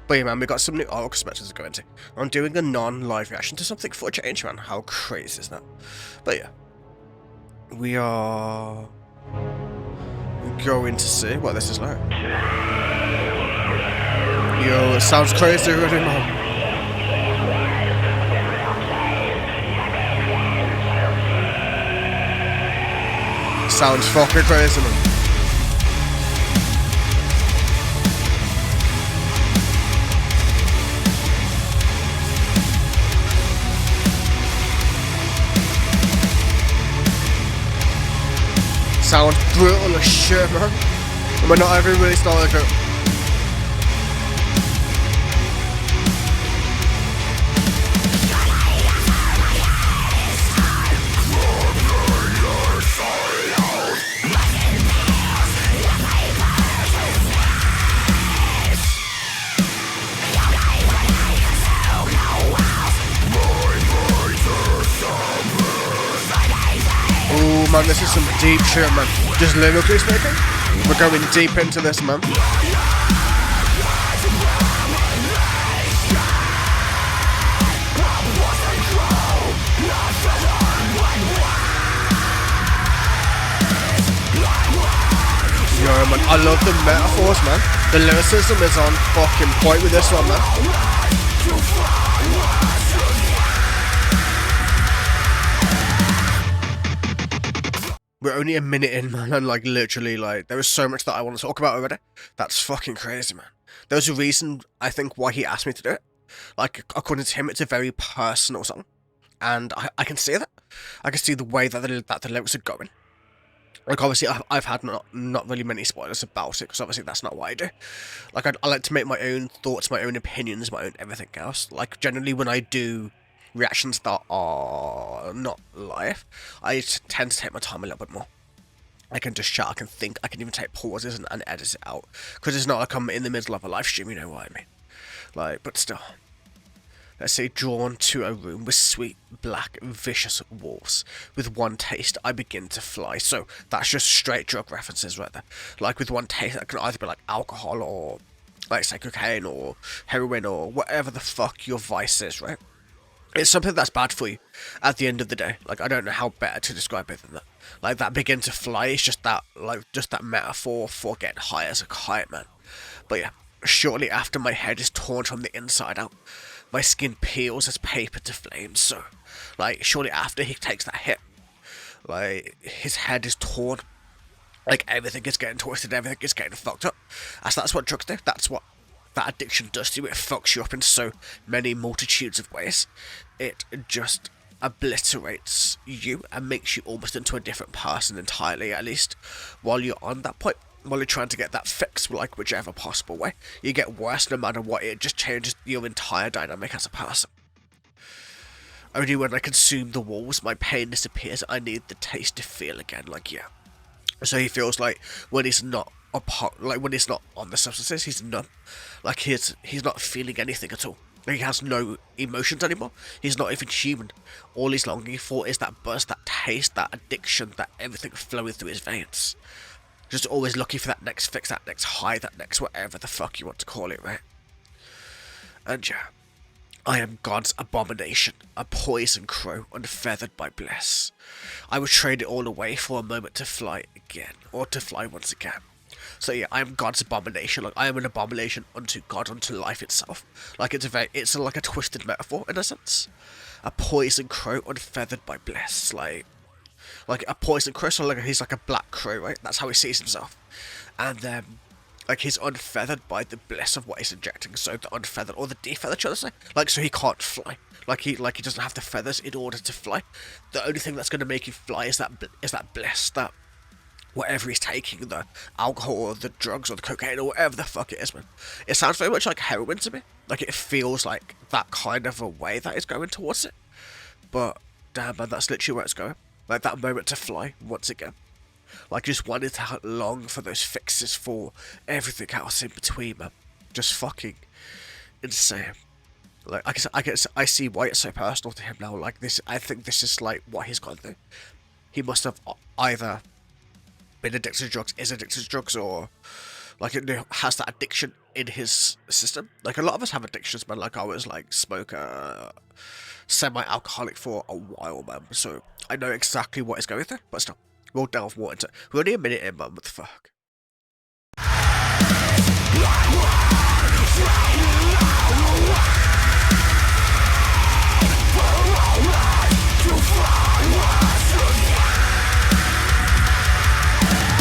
But yeah, man, we got some new arc Spectres to go into. I'm doing a non-live reaction to something for a change, man. How crazy is that? But yeah, we are going to see what this is like. Yo, it sounds crazy already, man. Sounds fucking crazy, man. Sounds brutal as shit, man. And we're not even really started it. Oh man, this is some deep shit, man. Just lyrically speaking, we're going deep into this, man. Yo, man, I love the metaphors, man. The lyricism is on fucking point with this one, man. We're only a minute in, man, and like literally, like there is so much that I want to talk about already. That's fucking crazy, man. There's a reason I think why he asked me to do it. Like according to him, it's a very personal song, and I can see that. I can see the way that the lyrics are going. Like obviously, I've had not really many spoilers about it because obviously that's not what I do. Like I like to make my own thoughts, my own opinions, my own everything else. Like generally when I do reactions that are not live, I tend to take my time a little bit more. I can just chat, I can think, I can even take pauses and edit it out. Because it's not like I'm in the middle of a live stream, you know what I mean. Like, but still. Let's say, drawn to a room with sweet, black, vicious walls. With one taste, I begin to fly. So, that's just straight drug references right there. Like, with one taste, that can either be like alcohol or, like, say, cocaine or heroin or whatever the fuck your vice is, right? It's something that's bad for you at the end of the day. Like, I don't know how better to describe it than that. Like, that begin to fly is just that, like, just that metaphor for getting high as a kite, man. But yeah, shortly after my head is torn from the inside out, my skin peels as paper to flames. So, like, shortly after he takes that hit, like, his head is torn. Like, everything is getting twisted, everything is getting fucked up. As that's what drugs do. That's what that addiction does to you. It fucks you up in so many multitudes of ways. It just obliterates you and makes you almost into a different person entirely, at least while you're on that point. While you're trying to get that fix, like whichever possible way. You get worse no matter what, it just changes your entire dynamic as a person. Only when I consume the walls, my pain disappears. I need the taste to feel again, like, yeah. So he feels like when he's not apart, like when he's not on the substances, he's numb. Like he's not feeling anything at all. He has no emotions anymore. He's not even human. All he's longing for is that buzz, that taste, that addiction, that everything flowing through his veins. Just always looking for that next fix, that next high, that next whatever the fuck you want to call it, right? And yeah, I am God's abomination, a poison crow, unfeathered by bliss. I would trade it all away for a moment to fly again, or to fly once again. So yeah, I am God's abomination. Like I am an abomination unto God, unto life itself. Like it's like a twisted metaphor in a sense. A poison crow, unfeathered by bliss. Like a poison crow. So like he's like a black crow, right? That's how he sees himself. And then like he's unfeathered by the bliss of what he's injecting. So the unfeathered or the defeathered, should I say? Like so he can't fly. Like he doesn't have the feathers in order to fly. The only thing that's going to make you fly is that bliss, that whatever he's taking, the alcohol or the drugs or the cocaine or whatever the fuck it is, man. It sounds very much like heroin to me. Like it feels like that kind of a way that is going towards it. But damn, man, that's literally where it's going. Like that moment to fly once again. Like just wanting to long for those fixes for everything else in between, man. Just fucking insane. Like, I see why it's so personal to him now. Like this, I think this is like what he's gone through. He must have either been addicted to drugs, is addicted to drugs, or like it has that addiction in his system. Like a lot of us have addictions, man. Like I was like smoker, semi-alcoholic for a while, man. So I know exactly what he's going through. But still, we'll delve more into it. We're only a minute in, man. What the fuck?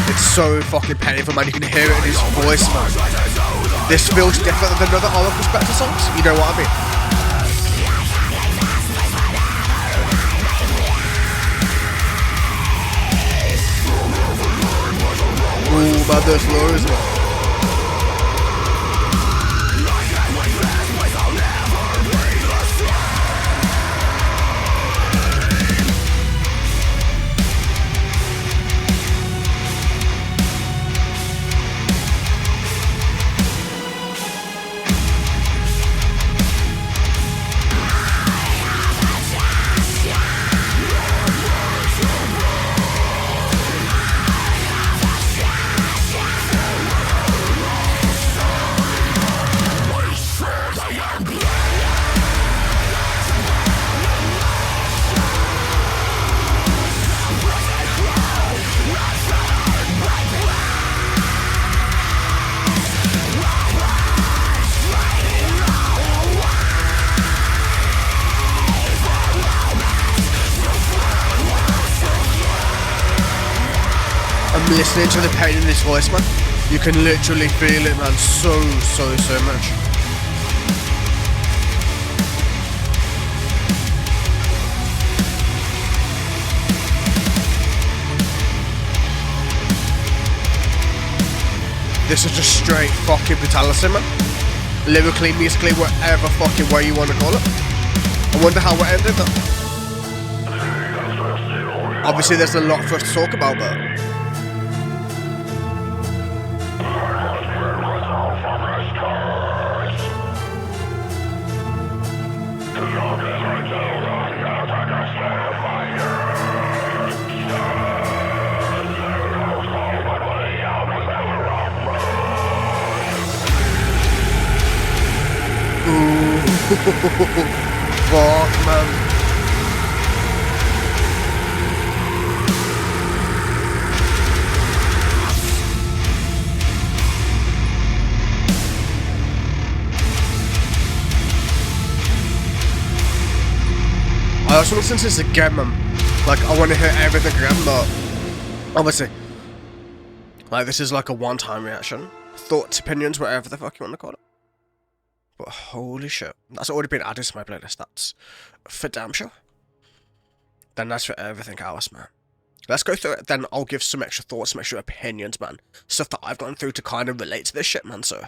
It's so fucking painful, man. You can hear it in his voice, man. This feels different than other Oracle Spectre songs. You know what I mean? Ooh, man, there's low, isn't it? Listening to the pain in his voice, man. You can literally feel it, man, so much. This is just straight fucking brutality, man. Lyrically, musically, whatever fucking way you want to call it. I wonder how it ended, though. Obviously, there's a lot for us to talk about, but fuck, man. I also want to listen to this again, man. Like, I want to hear everything again, but obviously, like, this is like a one-time reaction. Thoughts, opinions, whatever the fuck you want to call it. But holy shit, that's already been added to my playlist. That's for damn sure. Then that's for everything else, man. Let's go through it, then I'll give some extra thoughts, some extra opinions, man. Stuff that I've gone through to kind of relate to this shit, man, so.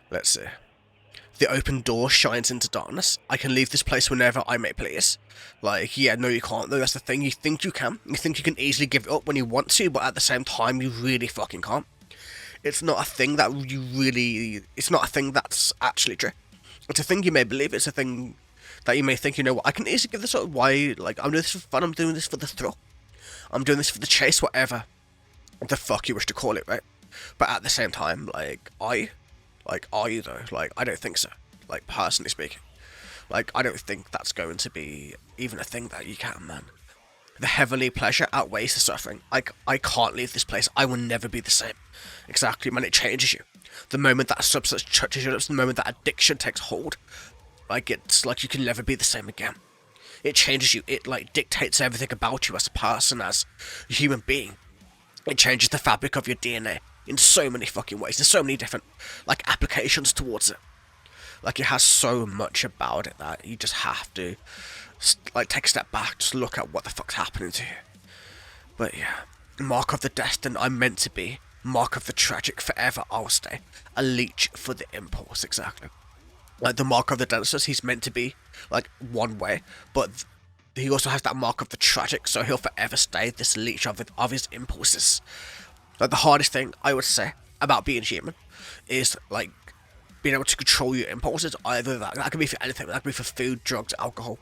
Let's see. The open door shines into darkness. I can leave this place whenever I may please. Like, yeah, no you can't though, that's the thing. You think you can. You think you can easily give it up when you want to, but at the same time, you really fucking can't. It's not a thing that you really... It's not a thing that's actually true. It's a thing you may believe. It's a thing that you may think, you know what, I can easily give this up. Why? Like, I'm doing this for fun. I'm doing this for the thrill. I'm doing this for the chase, whatever the fuck you wish to call it, right? But at the same time, like, are you though? Like, I don't think so. Like, personally speaking. Like, I don't think that's going to be even a thing that you can, man. The heavenly pleasure outweighs the suffering. I can't leave this place. I will never be the same. Exactly, man. It changes you. The moment that substance touches your lips, the moment that addiction takes hold, like, it's like you can never be the same again. It changes you. It, like, dictates everything about you as a person, as a human being. It changes the fabric of your DNA in so many fucking ways. There's so many different, like, applications towards it. Like, it has so much about it that you just have to, like, take a step back, just look at what the fuck's happening to you. But yeah, mark of the destined I'm meant to be, mark of the tragic forever I'll stay, a leech for the impulse, exactly. Like, the mark of the dancers, he's meant to be, like, one way, but he also has that mark of the tragic, so he'll forever stay this leech of his impulses. Like, the hardest thing, I would say, about being human is, like, being able to control your impulses, either that could be for anything, that could be for food, drugs, alcohol,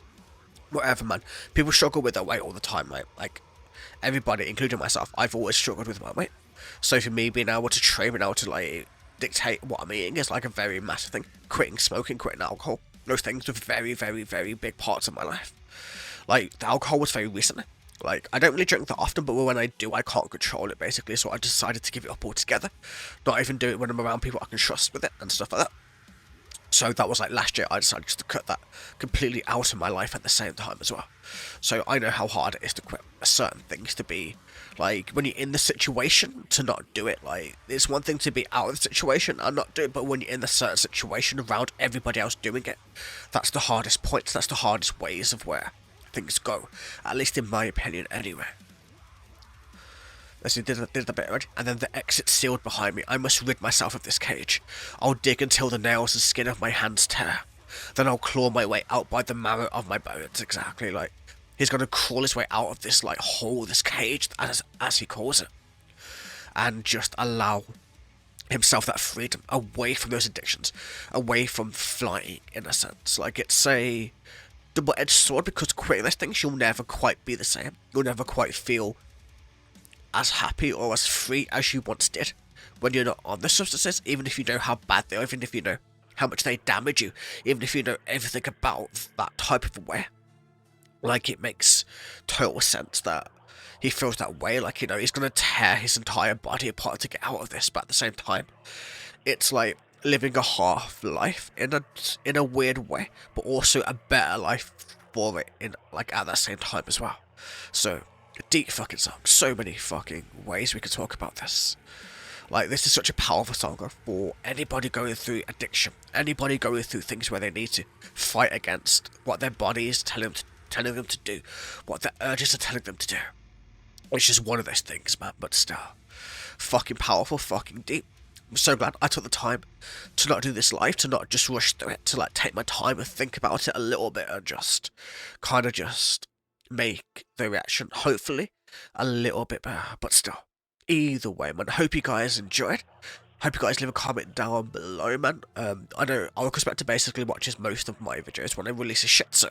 whatever, man. People struggle with their weight all the time, right? Like, everybody, including myself, I've always struggled with my weight. So for me, being able to train, being able to, like, dictate what I'm eating is, like, a very massive thing. Quitting smoking, quitting alcohol, those things were very, very, very big parts of my life. Like, the alcohol was very recently. Like, I don't really drink that often, but when I do, I can't control it, basically, so I decided to give it up altogether. Not even do it when I'm around people I can trust with it, and stuff like that. So that was like last year, I decided just to cut that completely out of my life at the same time as well. So I know how hard it is to quit certain things, to be, like, when you're in the situation, to not do it. Like, it's one thing to be out of the situation and not do it, but when you're in the certain situation around everybody else doing it, that's the hardest points, that's the hardest ways of where things go, at least in my opinion anyway. As he did a bit already, and then the exit sealed behind me. I must rid myself of this cage. I'll dig until the nails and skin of my hands tear. Then I'll claw my way out by the marrow of my bones. Exactly, like, he's gonna crawl his way out of this, like, hole, this cage, as he calls it. And just allow himself that freedom, away from those addictions, away from flying, in a sense. Like, it's a double-edged sword, because quitting these things, you'll never quite be the same. You'll never quite feel as happy or as free as you once did when you're not on the substances, even if you know how bad they are, even if you know how much they damage you, even if you know everything about that type of way. Like, it makes total sense that he feels that way, like, you know, he's gonna tear his entire body apart to get out of this, but at the same time, it's like living a half life in a weird way, but also a better life for it, in, like, at that same time as well. So, deep fucking song, so many fucking ways we could talk about this. Like, this is such a powerful song for anybody going through addiction, anybody going through things where they need to fight against what their body is telling them to do, what their urges are telling them to do. It's just one of those things, man, but still, fucking powerful, fucking deep. I'm so glad I took the time to not do this live, to not just rush through it, to, like, take my time and think about it a little bit and just kind of just make the reaction, hopefully, a little bit better, but still. Either way, man, hope you guys enjoyed. Hope you guys leave a comment down below, man. I know Uncle Spectre basically watches most of my videos when I release a shit, so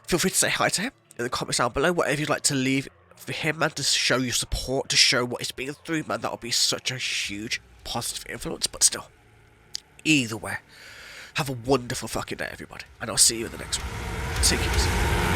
feel free to say hi to him in the comments down below. Whatever you'd like to leave for him, man, to show your support, to show what he's been through, man, that'll be such a huge positive influence, but still. Either way, have a wonderful fucking day, everybody, and I'll see you in the next one. Take it easy.